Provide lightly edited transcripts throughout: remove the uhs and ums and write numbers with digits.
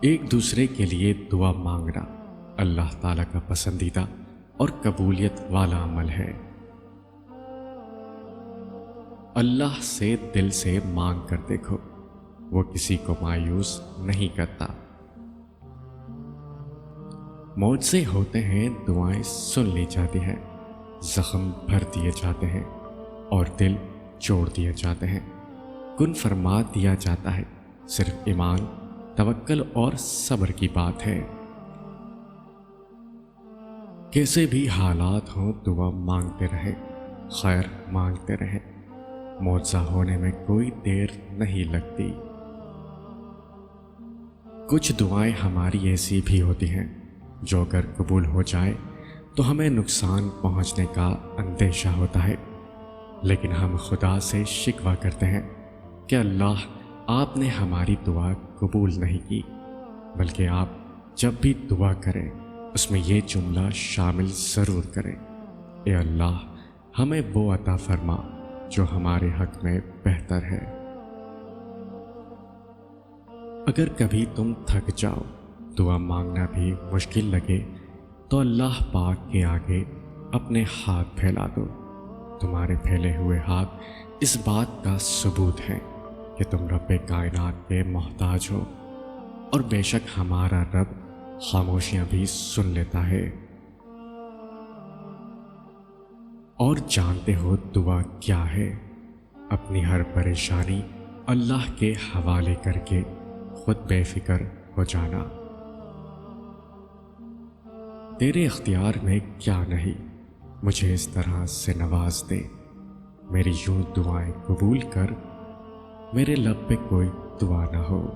ایک دوسرے کے لیے دعا مانگنا اللہ تعالیٰ کا پسندیدہ اور قبولیت والا عمل ہے۔ اللہ سے دل سے مانگ کر دیکھو، وہ کسی کو مایوس نہیں کرتا۔ معجزے ہوتے ہیں، دعائیں سن لی جاتی ہیں، زخم بھر دیے جاتے ہیں اور دل جوڑ دیے جاتے ہیں، کن فرما دیا جاتا ہے۔ صرف ایمان، توکل اور صبر کی بات ہے۔ کیسے بھی حالات ہوں، دعا مانگتے رہیں، خیر مانگتے رہیں، معجزہ ہونے میں کوئی دیر نہیں لگتی۔ کچھ دعائیں ہماری ایسی بھی ہوتی ہیں جو اگر قبول ہو جائے تو ہمیں نقصان پہنچنے کا اندیشہ ہوتا ہے، لیکن ہم خدا سے شکوہ کرتے ہیں کہ اللہ، آپ نے ہماری دعا قبول نہیں کی، بلکہ آپ جب بھی دعا کریں اس میں یہ جملہ شامل ضرور کریں: اے اللہ، ہمیں وہ عطا فرما جو ہمارے حق میں بہتر ہے۔ اگر کبھی تم تھک جاؤ، دعا مانگنا بھی مشکل لگے، تو اللہ پاک کے آگے اپنے ہاتھ پھیلا دو۔ تمہارے پھیلے ہوئے ہاتھ اس بات کا ثبوت ہے کہ تم رب کائنات کے محتاج ہو، اور بے شک ہمارا رب خاموشیاں بھی سن لیتا ہے۔ اور جانتے ہو دعا کیا ہے؟ اپنی ہر پریشانی اللہ کے حوالے کر کے خود بے فکر ہو جانا۔ تیرے اختیار میں کیا نہیں، مجھے اس طرح سے نواز دے، میری یوں دعائیں قبول کر، میرے لب پہ کوئی دعا نہ ہو۔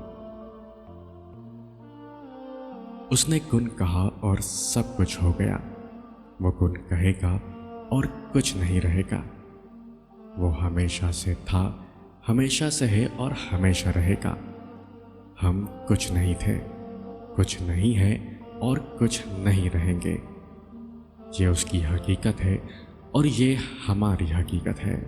اس نے کن کہا اور سب کچھ ہو گیا، وہ کن کہے گا اور کچھ نہیں رہے گا۔ وہ ہمیشہ سے تھا، ہمیشہ سے ہے اور ہمیشہ رہے گا۔ ہم کچھ نہیں تھے، کچھ نہیں ہے اور کچھ نہیں رہیں گے۔ یہ اس کی حقیقت ہے اور یہ ہماری حقیقت ہے۔